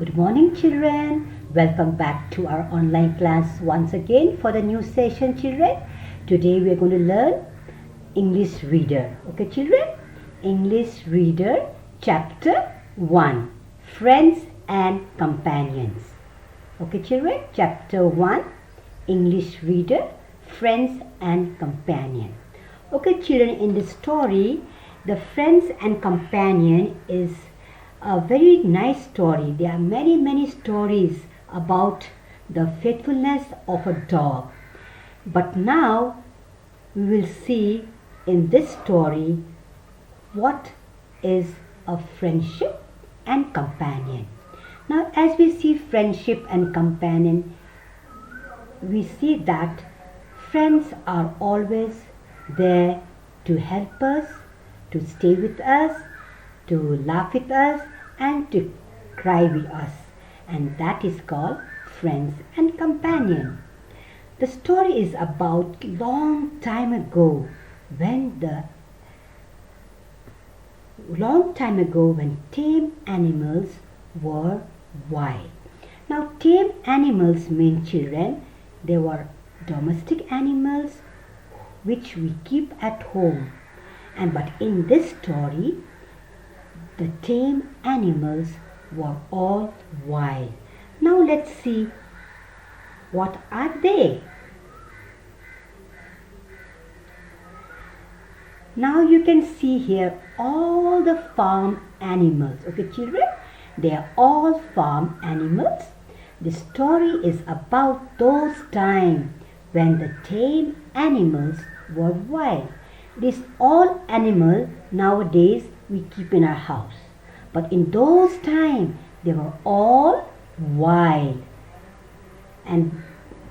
Good morning, children. Welcome back to our online class once again for the new session, children. Today we are going to learn English Reader. Okay, children? English Reader, Chapter 1, Friends and Companions. Okay, children? Chapter 1, English Reader, Friends and Companion. Okay, children, in this story, the Friends and Companion is a very nice story. There are many stories about the faithfulness of a dog. But now we will see in this story what is a friendship and companion. Now, as we see friendship and companion, we see that friends are always there to help us, to stay with us, to laugh with us, and to cry with us, and that is called friends and companion. The story is about long time ago when tame animals were wild. Now, tame animals mean, children, they were domestic animals which we keep at home. But in this story, the tame animals were all wild. Now let's see, what are they? Now you can see here all the farm animals. Okay, children? They are all farm animals. The story is about those times when the tame animals were wild. These all animals nowadays we keep in our house. But in those times, they were all wild. And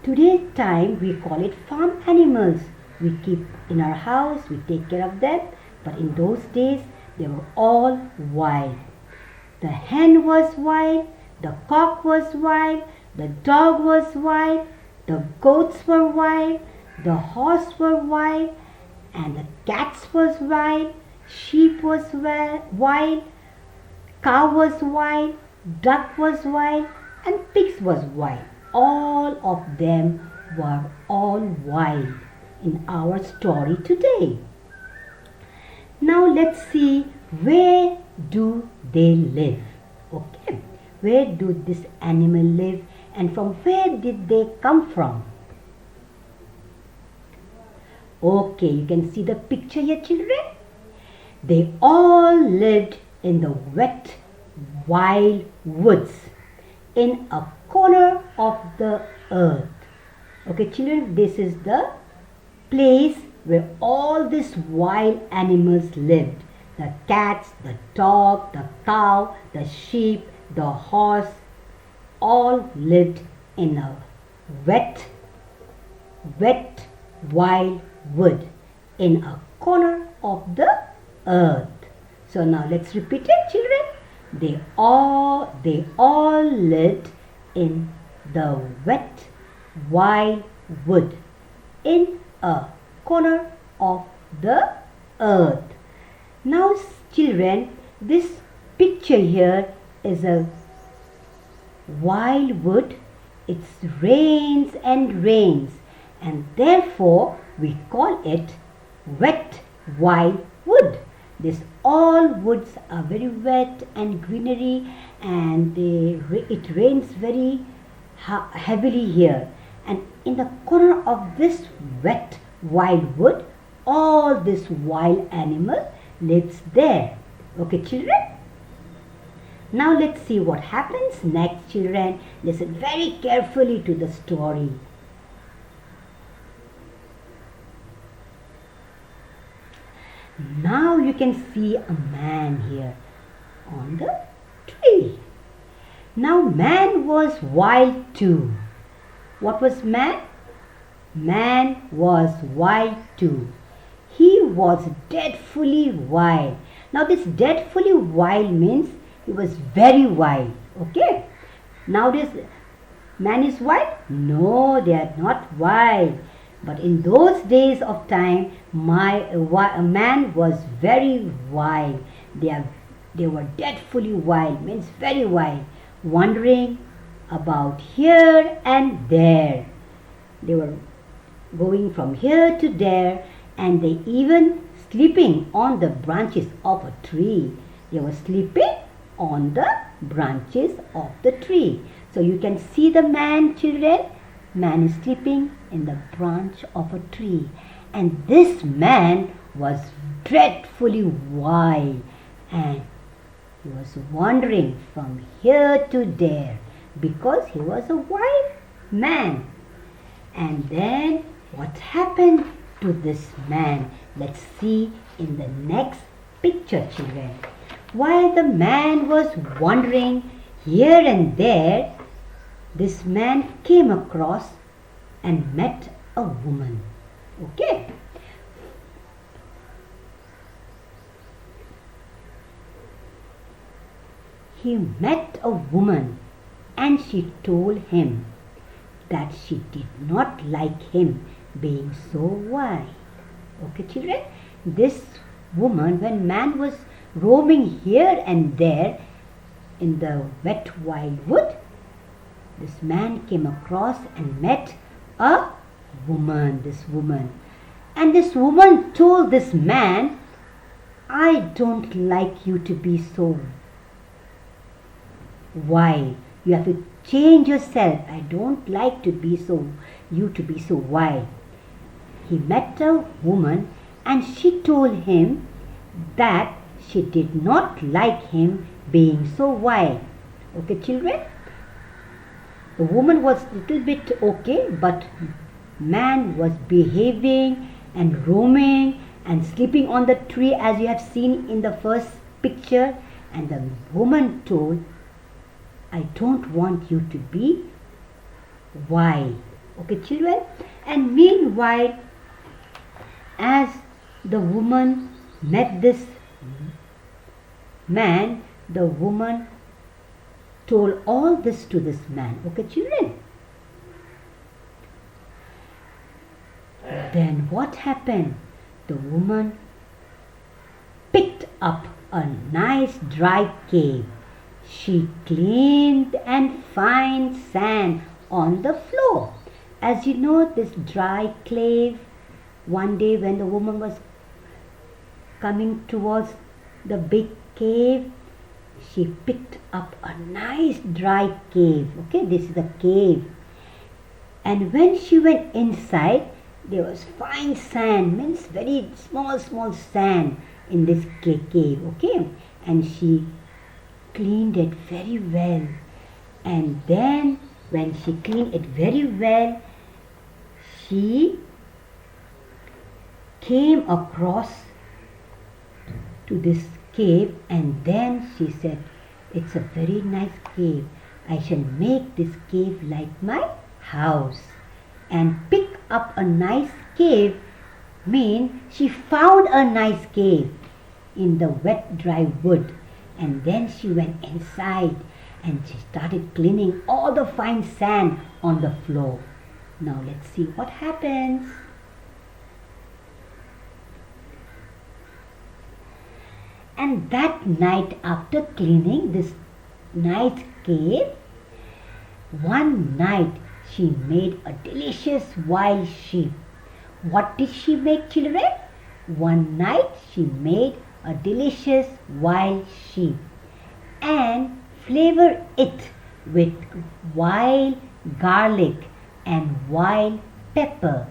today's time, we call it farm animals. We keep in our house, we take care of them. But in those days, they were all wild. The hen was wild, the cock was wild, the dog was wild, the goats were wild, the horse were wild, and the cats was wild. Sheep was wild, cow was wild, duck was wild, and pigs was wild. All of them were all wild in our story today. Now let's see, where do they live? Okay, where do this animal live and from where did they come from? Okay, you can see the picture here, children. They all lived in the wet, wild woods in a corner of the earth. Okay, children, this is the place where all these wild animals lived. The cats, the dog, the cow, the sheep, the horse, all lived in a wet, wild wood in a corner of the earth. So now let's repeat it, children. They all lived in the wet, wild wood in a corner of the earth. Now, children, this picture here is a wild wood. It rains and rains, and therefore we call it wet, wild wood. This all woods are very wet and greenery, and it rains very heavily here. And in the corner of this wet, wild wood, all this wild animal lives there. Okay, children? Now let's see what happens next, children. Listen very carefully to the story. Now you can see a man here on the tree. Now man was wild too. What was man? Man was wild too. He was dreadfully wild. Now this dreadfully wild means he was very wild. Okay? Nowadays man is wild? No, they are not wild. But in those days of time, a man was very wild. They were dreadfully wild, means very wild. wandering about here and there. They were going from here to there, and they even sleeping on the branches of a tree. They were sleeping on the branches of the tree. So you can see the man, children. Man is sleeping in the branch of a tree. And this man was dreadfully wild, and he was wandering from here to there because he was a wild man. And then what happened to this man? Let's see in the next picture, children. While the man was wandering here and there, this man came across and met a woman. Okay. He met a woman, and she told him that she did not like him being so wild. Okay, children? This woman, when man was roaming here and there in the wet wild wood, this man came across and met a woman, this woman. And this woman told this man, I don't like you to be so wild. You have to change yourself. I don't like to be you to be so wild. He met a woman, and she told him that she did not like him being so wild. Okay, children? The woman was a little bit okay, but man was behaving and roaming and sleeping on the tree as you have seen in the first picture. And the woman told, I don't want you to be wild. Okay, children? And meanwhile, as the woman met this man, the woman told all this to this man. Okay, children? Then what happened? The woman picked up a nice dry cave. She cleaned and found sand on the floor. As you know, this dry cave, one day when the woman was coming towards the big cave, she picked up a nice dry cave. Okay, this is a cave. And when she went inside, there was fine sand, means very small sand in this cave. Okay, and she cleaned it very well. And then when she cleaned it very well, she came across to this cave, and then she said, it's a very nice cave. I shall make this cave like my house. And pick up a nice cave mean she found a nice cave in the wet dry wood. And then she went inside and she started cleaning all the fine sand on the floor. Now let's see what happens. And that night, after cleaning this nice cave, one night she made a delicious wild sheep. What did she make, children? One night she made a delicious wild sheep and flavor it with wild garlic and wild pepper.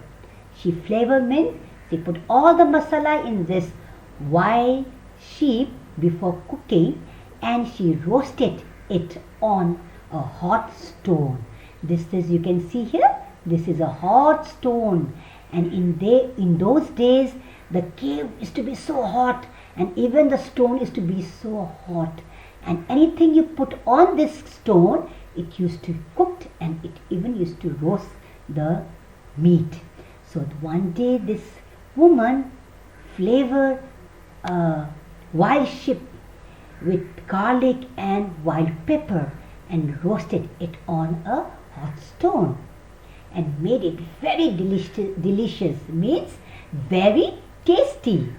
She flavor means she put all the masala in this wild sheep before cooking, and she roasted it on a hot stone. This is, you can see here, this is a hot stone. And in those days, the cave used to be so hot, and even the stone used to be so hot. And anything you put on this stone, it used to cook, and it even used to roast the meat. So one day this woman flavored wild sheep with garlic and wild pepper and roasted it on a hot stone and made it very delicious, means very tasty.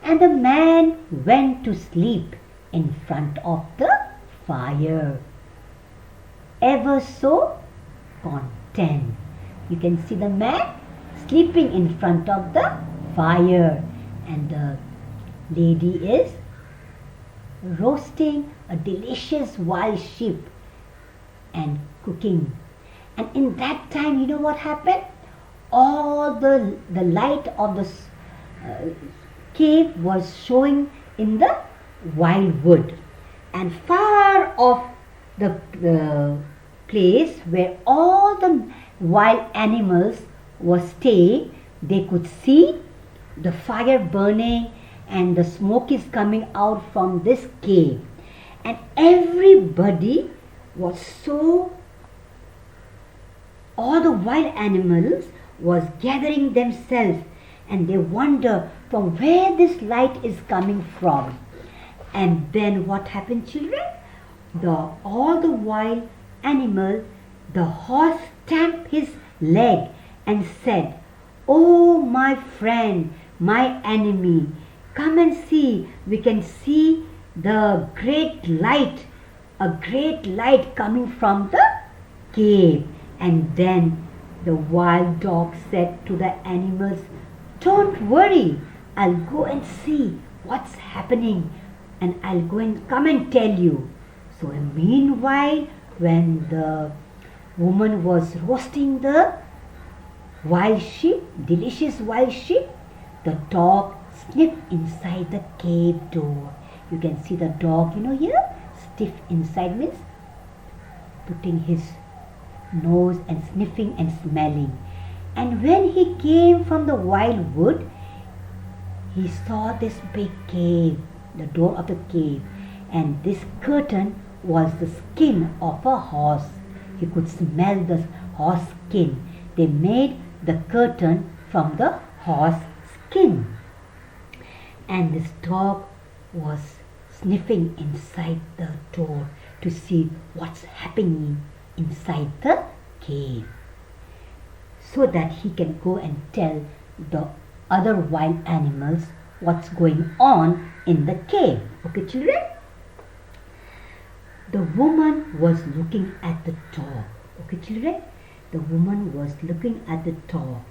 And the man went to sleep in front of the fire, ever so content. You can see the man sleeping in front of the fire, and the lady is roasting a delicious wild sheep and cooking. And in that time, you know what happened? All the light of the cave was showing in the wild wood, and far off the place where all the wild animals were staying, they could see the fire burning and the smoke is coming out from this cave, and everybody was so, all the wild animals was gathering themselves, and they wonder from where this light is coming from. And then what happened, children? All the wild animal, the horse stamped his leg and said, "Oh, my friend, my enemy, come and see. We can see the great light, a great light coming from the cave." And then the wild dog said to the animals, "Don't worry, I'll go and see what's happening, and I'll go and come and tell you." So meanwhile, when the woman was roasting the wild sheep, delicious wild sheep, the dog sniffed inside the cave door. You can see the dog, here, stiff inside means putting his nose and sniffing and smelling. And when he came from the wild wood, he saw this big cave, the door of the cave, and this curtain was the skin of a horse. He could smell the horse skin. They made the curtain from the horse skin. And this dog was sniffing inside the door to see what's happening inside the cave, so that he can go and tell the other wild animals what's going on in the cave. Okay, children? The woman was looking at the dog. Okay, children? The woman was looking at the dog,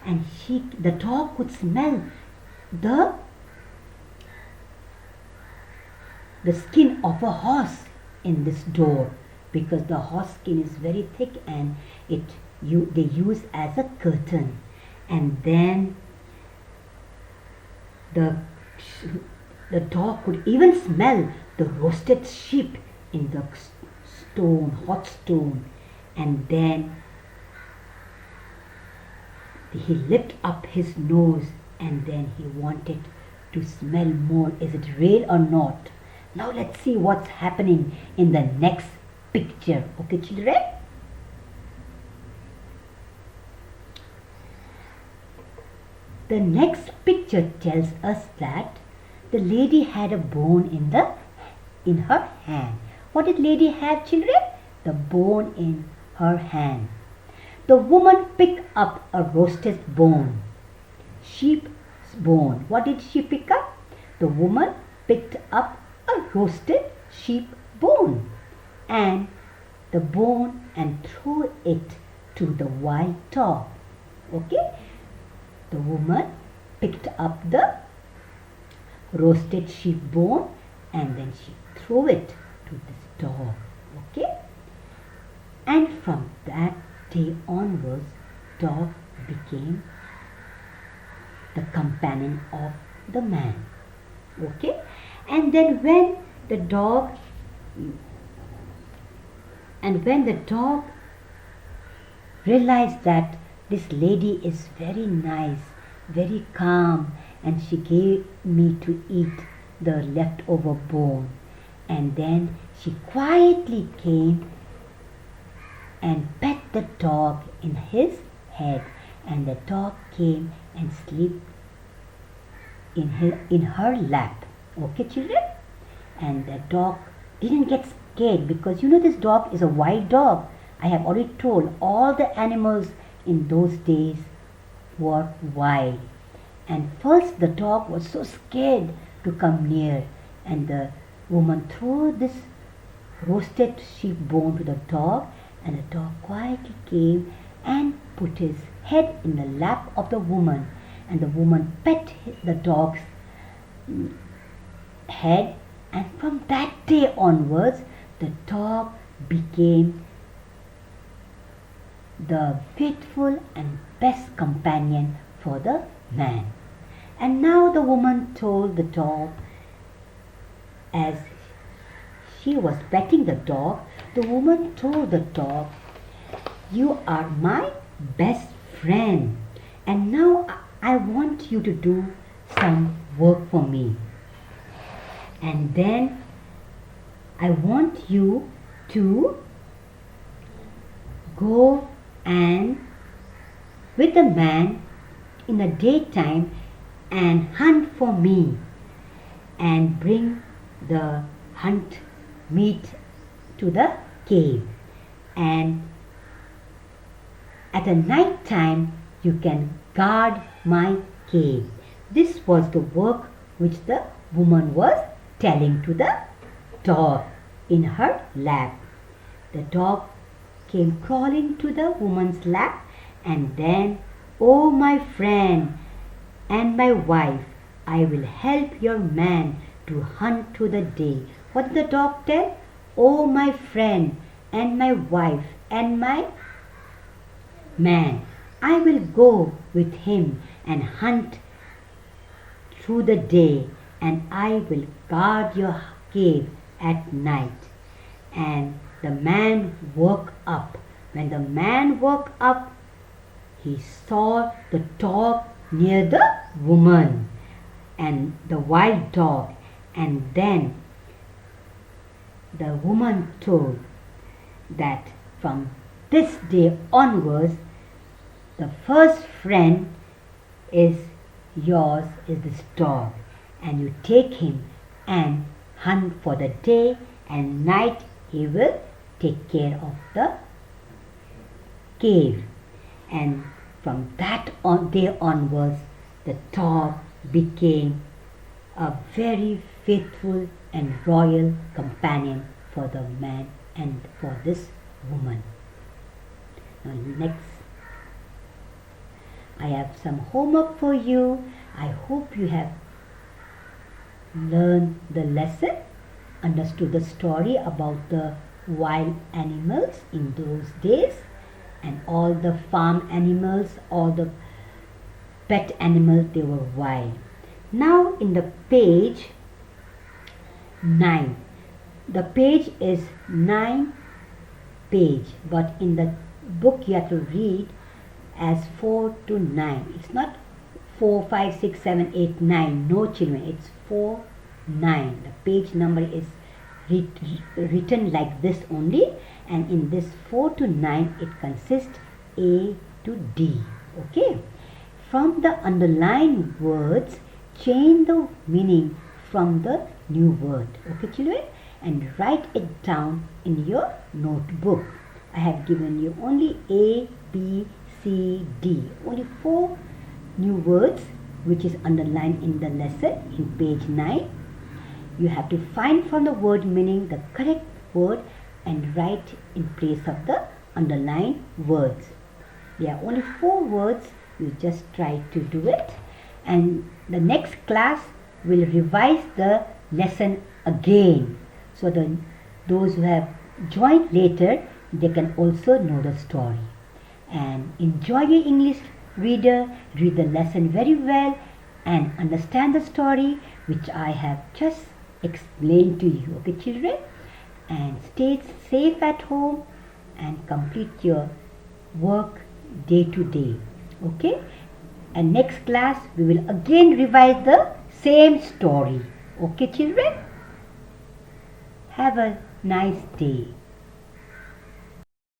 and the dog could smell the skin of a horse in this door, because the horse skin is very thick and they use as a curtain. And then the dog could even smell the roasted sheep in the hot stone. And then he lifted up his nose, and then he wanted to smell more. Is it real or not? Now let's see what's happening in the next picture. Okay, children? The next picture tells us that the lady had a bone in her hand. What did lady have, children? The bone in her hand. The woman picked up a roasted bone, sheep's bone. What did she pick up? The woman picked up a roasted sheep bone and the bone and threw it to the wild dog. Okay? The woman picked up the roasted sheep bone and then she threw it to this dog. Okay? And from that day onwards, dog became the companion of the man. Okay? And then when the dog realized that this lady is very nice, very calm, and she gave me to eat the leftover bone, and then she quietly came and pet the dog in his head, and the dog came and slept in her lap. Okay, children? And the dog didn't get scared, because this dog is a wild dog. I have already told all the animals in those days were wild. And first the dog was so scared to come near, and the woman threw this roasted sheep bone to the dog, and the dog quietly came and put his head in the lap of the woman, and the woman pet the dog's head, and from that day onwards the dog became the faithful and best companion for the man. And now the woman told the dog, as she was petting the dog, the woman told the dog, "You are my best friend, and now I want you to do some work for me. And then I want you to go and with the man in the daytime and hunt for me and bring the hunt meat to the cave, and at the night time you can guard my cave." This was the work which the woman was telling to the dog in her lap. The dog came crawling to the woman's lap, and then, "Oh, my friend and my wife, I will help your man to hunt through the day." What did the dog tell? "Oh, my friend and my wife and my man, I will go with him and hunt through the day, and I will guard your cave at night." And the man woke up. When the man woke up, he saw the dog near the woman and the wild dog. And then the woman told that from this day onwards, the first friend is yours, is this dog, and you take him and hunt for the day, and night he will take care of the cave. And from that day onwards, the dog became a very faithful and royal companion for the man and for this woman. Now next, I have some homework for you. I hope you have learned the lesson, understood the story about the wild animals in those days, and all the farm animals, all the pet animals, they were wild. Now in the page 9, the page is 9 page, but in the book you have to read as 4 to 9. It's not 4, 5, 6, 7, 8, 9. No, children, it's 4, 9. The page number is written like this only, and in this 4 to 9 it consists A to D. Okay. From the underlined words, change the meaning from the new word. Okay, children, and write it down in your notebook. I have given you only A, B, C, D. Only 4 new words which is underlined in the lesson in page 9. You have to find from the word meaning the correct word and write in place of the underlined words. There are only 4 words. You just try to do it, and the next class will revise the lesson again, so those who have joined later, they can also know the story. And enjoy your English, reader. Read the lesson very well and understand the story which I have just explained to you. Okay, children, and stay safe at home and complete your work day to day. Okay, and next class we will again revise the same story. Okay, children, have a nice day.